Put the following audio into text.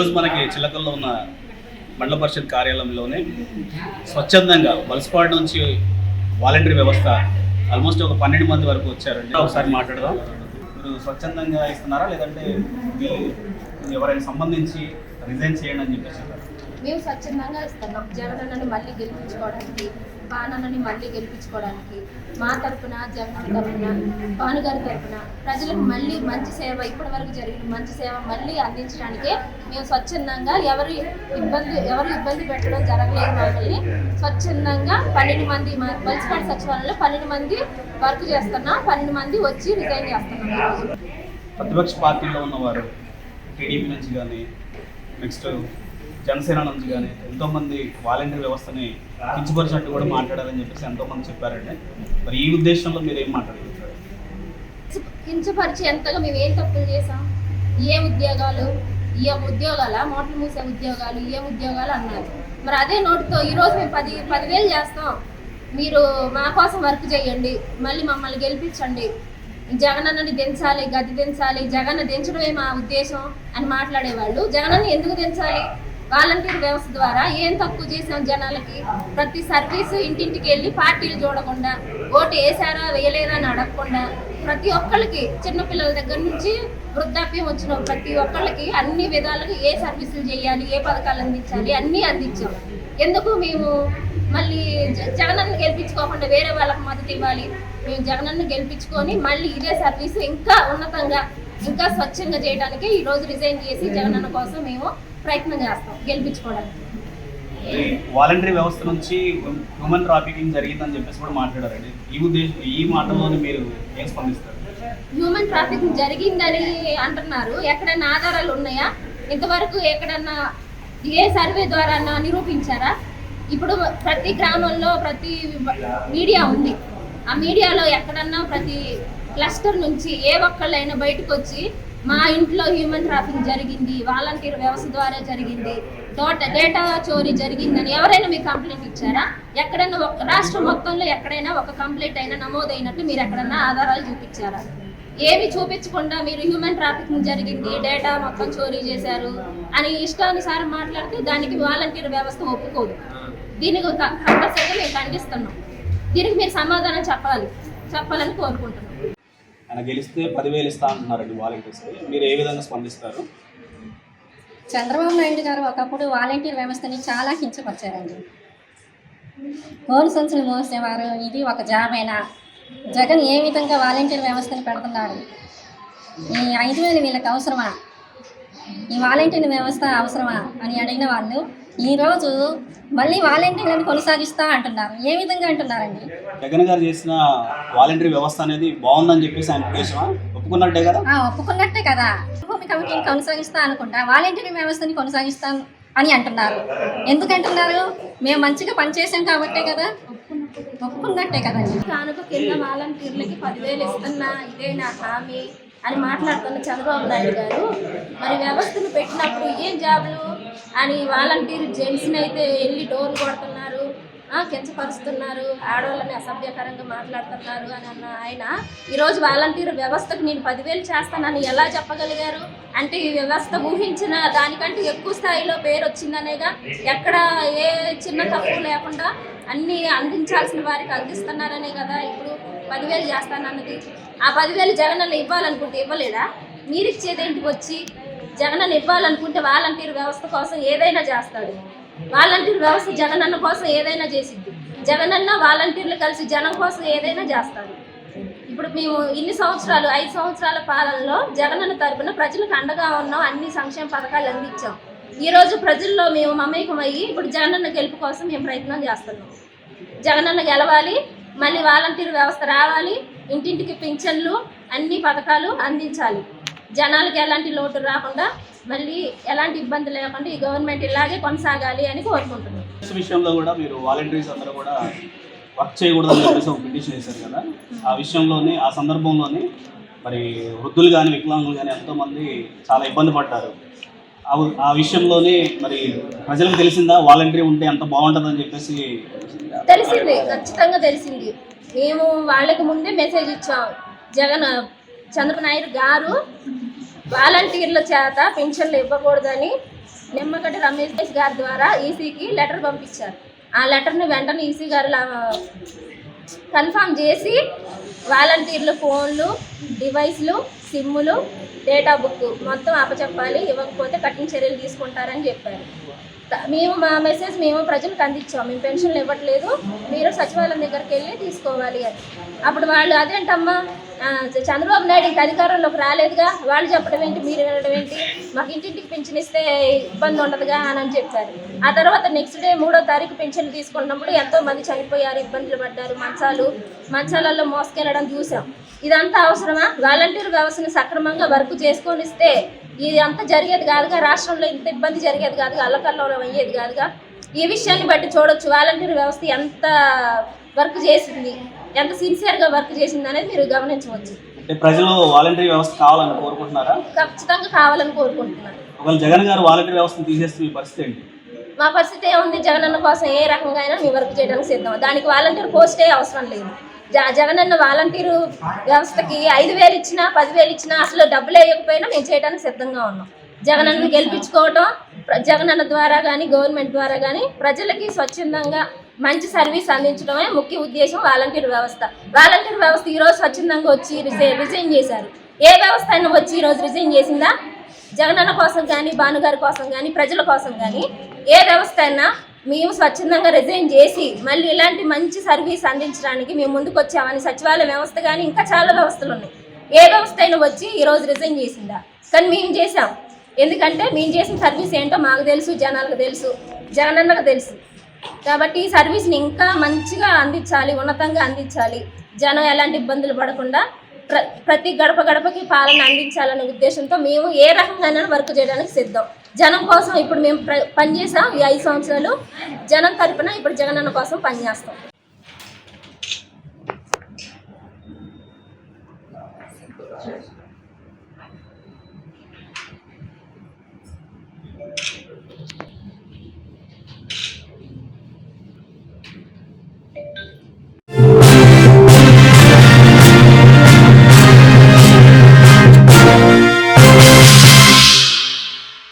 ఈరోజు మనకి చిలకల్లో ఉన్న మండల పరిషత్ కార్యాలయంలోనే స్వచ్ఛందంగా వలసపాడు నుంచి వాలంటరీ వ్యవస్థ ఆల్మోస్ట్ ఒక 12 మంది వరకు వచ్చారండి. ఒకసారి మాట్లాడదాం. మీరు స్వచ్ఛందంగా ఇస్తున్నారా లేదంటే ఎవరైనా సంబంధించి రిజైన్ చేయండి అని చెప్పేసి? మేము స్వచ్ఛందంగా ఇస్తున్నాం. జగనన్నని మళ్ళీ గెలిపించుకోవడానికి, బాణన్నని మళ్ళీ గెలిపించుకోవడానికి మా తరఫున, జగన్ తరఫున, భానుగారి తరఫున ప్రజలకు మళ్ళీ మంచి సేవ, ఇప్పటి వరకు జరిగిన మంచి సేవ మళ్ళీ అందించడానికే మేము స్వచ్ఛందంగా ఎవరు ఇబ్బంది పెట్టడం జరగలేదు. మమ్మల్ని స్వచ్ఛందంగా 12 మంది మా వలసపాడు సచివాలయంలో 12 మంది వర్క్ చేస్తున్నాం. 12 మంది వచ్చి రిజైన్ చేస్తున్నాం. ఈరోజు ప్రతిపక్ష పార్టీలో ఉన్నవారు టీడీపీ నుంచి కానీ నెక్స్ట్ జనసేన నుంచి కానీ ఎంతోమంది వాలంటీర్ వ్యవస్థని కించపరిచినట్టు కూడా మాట్లాడాలని చెప్పేసి ఎంతోమంది చెప్పారండి. మరి ఈ ఉద్దేశంలో మీరు ఏం మాట్లాడుతున్నారు? కించపరిచి ఎంతగా మేము ఏం తప్పులు చేసాం? ఏ ఉద్యోగాల మోటార్లు మూసే ఉద్యోగాలు, ఏ ఉద్యోగాలు అన్నారు. మరి అదే నోటితో ఈరోజు మేము 10,000 చేస్తాం, మీరు మా కోసం వర్క్ చేయండి, మళ్ళీ మమ్మల్ని గెలిపించండి, జగనన్నని దించాలి, గది దించాలి, జగన్ దించడమే మా ఉద్దేశం అని మాట్లాడేవాళ్ళు. జగనన్న ఎందుకు దించాలి? వాలంటీర్ వ్యవస్థ ద్వారా ఏం తక్కువ చేసాం జనాలకి? ప్రతి సర్వీసు ఇంటింటికి వెళ్ళి పార్టీలు చూడకుండా, ఓటు వేసారా వేయలేదా అని అడగకుండా, ప్రతి ఒక్కళ్ళకి చిన్నపిల్లల దగ్గర నుంచి వృద్ధాప్యం వచ్చిన ప్రతి ఒక్కళ్ళకి అన్ని విధాలుగా ఏ సర్వీసులు చేయాలి, ఏ పథకాలు అందించాలి అన్నీ అందించాం. ఎందుకు మేము మళ్ళీ జగనన్న గెలిపించుకోకుండా వేరే వాళ్ళకి మద్దతు ఇవ్వాలి? మేము జగనన్న గెలిపించుకొని మళ్ళీ ఇదే సర్వీసు ఇంకా ఉన్నతంగా, ఇంకా స్వచ్ఛంగా చేయడానికి ఈరోజు రిజైన్ చేసి జగనన్న కోసం మేము ప్రయత్నం చేస్తాం గెలిపించుకోవడానికి. వాలంటరీ వ్యవస్థ నుంచి హ్యూమన్ ట్రాఫికింగ్ జరిగిందని చెప్పేసి కూడా మాట్లాడారండి. ఈ మాటల్లోనే మీరు ఏం స్పందిస్తారు? హ్యూమన్ ట్రాఫికింగ్ జరిగిందని అంటున్నారు. ఎక్కడైనా ఆధారాలు ఉన్నాయా? ఇంతవరకు ఎక్కడన్నా ఏ సర్వే ద్వారా నిరూపించారా? ఇప్పుడు ప్రతి గ్రామంలో ప్రతి మీడియా ఉంది. ఆ మీడియాలో ఎక్కడన్నా ప్రతి క్లస్టర్ నుంచి ఏ ఒక్కళ్ళైనా బయటకు వచ్చి మా ఇంట్లో హ్యూమన్ ట్రాఫికింగ్ జరిగింది, వాలంటీర్ వ్యవస్థ ద్వారా జరిగింది, డేటా చోరీ జరిగిందని ఎవరైనా మీకు కంప్లైంట్ ఇచ్చారా? ఎక్కడైనా రాష్ట్రం మొత్తంలో ఎక్కడైనా ఒక కంప్లైంట్ అయినా నమోదైనట్టు మీరు ఎక్కడన్నా ఆధారాలు చూపించారా? ఏమి చూపించకుండా మీరు హ్యూమన్ ట్రాఫికింగ్ జరిగింది, డేటా మొత్తం చోరీ చేశారు అని ఇష్టానుసారం మాట్లాడితే దానికి వాలంటీర్ వ్యవస్థ ఒప్పుకోదు. దీనికి కంపల్సరీగా మేము ఖండిస్తున్నాం. దీనికి మీరు సమాధానం చెప్పాలని కోరుకుంటున్నాం. ఆయన గెలిస్తే 10,000 ఇస్తా అంటున్నారండి వాలంటీర్స్. మీరు ఏ విధంగా స్పందిస్తారు? చంద్రబాబు నాయుడు గారు ఒకప్పుడు వాలంటీర్ వ్యవస్థని చాలా కించపరిచారండి. గోను సంచులు మోసేవారు, ఇది ఒక జాబేనా? జగన్ ఏ విధంగా వాలంటీర్ వ్యవస్థని పెడుతున్నాడు? ఈ 5,000 వీళ్ళకి అవసరమా? ఈ వాలంటీర్ వ్యవస్థ అవసరమా అని అడిగిన వాళ్ళు ఈరోజు మళ్ళీ వాలంటీర్లను కొనసాగిస్తా అంటున్నారు. ఏ విధంగా అంటున్నారండి? జగన్ గారు చేసిన వాలంటీర్ వ్యవస్థ అనేది బాగుందని చెప్పేసి ఆయన ఉద్దేశమా? ఒప్పుకున్నట్టే కదా? ఒప్పుకున్నట్టే కదా. భూమి కమిటీని కొనసాగిస్తా అనుకుంటా వాలంటీర్ వ్యవస్థని కొనసాగిస్తాం అని అంటున్నారు. ఎందుకంటున్నారు? మేము మంచిగా పనిచేసాం కాబట్టే కదా. ఒప్పుకున్నట్టే కదండి. కానుక కింద వాలంటీర్లకి 10,000 ఇస్తున్నా, ఇదే నా హామీ అని మాట్లాడుతున్న చంద్రబాబు నాయుడు గారు మరి వ్యవస్థను పెట్టినప్పుడు ఏం జాబులు అని వాలంటీర్ జెంట్స్ని అయితే వెళ్ళి డోర్లు కొడుతున్నారు, కించపరుస్తున్నారు, ఆడవాళ్ళని అసభ్యకరంగా మాట్లాడుతున్నారు అని అన్న ఆయన ఈరోజు వాలంటీర్ వ్యవస్థకు నేను 10,000 చేస్తానని ఎలా చెప్పగలిగారు? అంటే ఈ వ్యవస్థ ఊహించిన దానికంటే ఎక్కువ స్థాయిలో పేరు వచ్చిందనేగా. ఎక్కడ ఏ చిన్న తప్పు లేకుండా అన్నీ అందించాల్సిన వారికి అందిస్తున్నారనే కదా ఇప్పుడు 10,000 చేస్తానన్నది. ఆ 10,000 జగనన్న ఇవ్వాలనుకుంటే ఇవ్వలేదా? మీరు ఇచ్చేదేంటి? వచ్చి జగనన్న ఇవ్వాలనుకుంటే వాలంటీర్ వ్యవస్థ కోసం ఏదైనా చేస్తాడు. వాలంటీర్ వ్యవస్థ జగనన్న కోసం ఏదైనా చేసిద్ది. జగనన్న వాలంటీర్లు కలిసి జనం కోసం ఏదైనా చేస్తారు. ఇప్పుడు మేము ఇన్ని సంవత్సరాలు 5 సంవత్సరాల పాలనలో జగనన్న తరపున ప్రజలకు అండగా ఉన్నాం, అన్ని సంక్షేమ పథకాలు అందించాం. ఈరోజు ప్రజల్లో మేము మమేకమయ్యి ఇప్పుడు జగనన్న గెలుపు కోసం మేము ప్రయత్నం చేస్తున్నాం. జగనన్న గెలవాలి, మళ్ళీ వాలంటీర్ వ్యవస్థ రావాలి, ఇంటింటికి పింఛన్లు అన్ని పథకాలు అందించాలి, జనాలకు ఎలాంటి లోటు రాకుండా, మళ్ళీ ఎలాంటి ఇబ్బంది లేకుండా ఈ గవర్నమెంట్ ఇలాగే కొనసాగాలి అని కోరుకుంటున్నాం. విషయంలో కూడా మీరు వాలంటీర్స్ అందరూ కూడా వర్క్ చేయకూడదని చెప్పేసి ఒక పిటిషన్ వేశారు కదా. ఆ విషయంలోనే, ఆ సందర్భంలోనే మరి వృద్ధులు కానీ వికలాంగులు కానీ ఎంతోమంది చాలా ఇబ్బంది పడ్డారు. ఆ విషయంలోనే మరి ప్రజలకు తెలిసిందా వాలంటీర్ ఉంటే అంత బాగుంటుందని చెప్పేసి? తెలిసింది, ఖచ్చితంగా తెలిసింది. మేము వాళ్ళకి ముందే మెసేజ్ ఇచ్చాం. చంద్రబాబు నాయుడు గారు వాలంటీర్ల చేత పెన్షన్లు ఇవ్వకూడదని నిమ్మగడ్డ రమేష్ గారి ద్వారా ఈసీకి లెటర్ పంపించారు. ఆ లెటర్ని వెంటనే ఈసీ గారు కన్ఫర్మ్ చేసి వాలంటీర్లు ఫోన్లు, డివైస్లు, సిమ్ములు, డేటా బుక్ మొత్తం అప్పచెప్పాలి, ఇవ్వకపోతే కఠిన చర్యలు తీసుకుంటారని చెప్పారు. మేము మా మెసేజ్ మేము ప్రజలకు అందించాం, మేము పెన్షన్లు ఇవ్వట్లేదు, మీరు సచివాలయం దగ్గరికి వెళ్ళి తీసుకోవాలి అని. అప్పుడు వాళ్ళు అదేంటమ్మా చంద్రబాబు నాయుడు ఇంక అధికారంలోకి రాలేదుగా, వాళ్ళు చెప్పడం ఏంటి, మీరు వినడం ఏంటి, మాకు ఇంటింటికి పెన్షన్ ఇస్తే ఇబ్బంది ఉండదుగా అని చెప్పారు. ఆ తర్వాత నెక్స్ట్ డే 3వ తారీఖు పెన్షన్లు తీసుకున్నప్పుడు ఎంతోమంది చనిపోయారు, ఇబ్బందులు పడ్డారు, మంచాలలో మోసుకెళ్ళడం చూసాం. ఇదంతా అవసరమా? వాలంటీర్ వ్యవస్థను సక్రమంగా వర్క్ చేసుకొని ఇస్తే ఇది అంతా జరిగేది కాదుగా, రాష్ట్రంలో ఇంత ఇబ్బంది జరిగేది కాదుగా, అల్లకల్లోలం అయ్యేది కాదుగా. ఈ విషయాన్ని బట్టి చూడొచ్చు వాలంటీర్ వ్యవస్థ ఎంత వర్క్ చేసింది, ఎంత సిన్సియర్గా వర్క్ చేసింది అనేది మీరు గమనించవచ్చు. అంటే ప్రజలు వాలంటీర్ వ్యవస్థ కావాలని కోరుకుంటున్నారా? ఖచ్చితంగా కావాలని కోరుకుంటున్నారు. ఒకవేళ జగన్ గారు వాలంటీర్ వ్యవస్థను తీసేస్తే మీ పరిస్థితి ఏంటి? మా పరిస్థితి ఏముంది, జగనన్న కోసం ఏ రకంగా అయినా మేము వర్క్ చేయడానికి సిద్ధం. దానికి వాలంటీర్ పోస్టే అవసరం లేదు. జగనన్న వాలంటీరు వ్యవస్థకి 5,000 ఇచ్చినా 10,000 ఇచ్చినా అసలు డబ్బులు వేయకపోయినా మేము చేయడానికి సిద్ధంగా ఉన్నాం. జగనన్న గెలిపించుకోవటం, జగనన్న ద్వారా కానీ గవర్నమెంట్ ద్వారా కానీ ప్రజలకి స్వచ్ఛందంగా మంచి సర్వీస్ అందించడమే ముఖ్య ఉద్దేశం వాలంటీర్ వ్యవస్థ. వాలంటీర్ వ్యవస్థ ఈరోజు స్వచ్ఛందంగా వచ్చి రిజైన్ చేశారు. ఏ వ్యవస్థ అయినా వచ్చి ఈరోజు రిజైన్ చేసిందా? జగనన్న కోసం కానీ, భానుగారి కోసం కానీ, ప్రజల కోసం కానీ ఏ వ్యవస్థ అయినా మేము స్వచ్ఛందంగా రిజైన్ చేసి మళ్ళీ ఇలాంటి మంచి సర్వీస్ అందించడానికి మేము ముందుకు వచ్చామని సచివాలయ వ్యవస్థ కానీ ఇంకా చాలా వ్యవస్థలు ఉన్నాయి. ఏ వ్యవస్థ అయినా వచ్చి ఈరోజు రిజైన్ చేసిందా? కానీ మేము చేసాం. ఎందుకంటే మేము చేసిన సర్వీస్ ఏంటో మాకు తెలుసు, జనాలకు తెలుసు, జగనన్నకు తెలుసు. కాబట్టి ఈ సర్వీస్ని ఇంకా మంచిగా అందించాలి, ఉన్నతంగా అందించాలి, జనం ఎలాంటి ఇబ్బందులు పడకుండా ప్రతి గడప గడపకి పాలన అందించాలనే ఉద్దేశంతో మేము ఏ రకంగానైనా వర్క్ చేయడానికి సిద్ధం. జనం కోసం ఇప్పుడు మేము పనిచేసాం. ఈ 5 సంవత్సరాలు జనం తరపున ఇప్పుడు జగనన్న కోసం పనిచేస్తాం.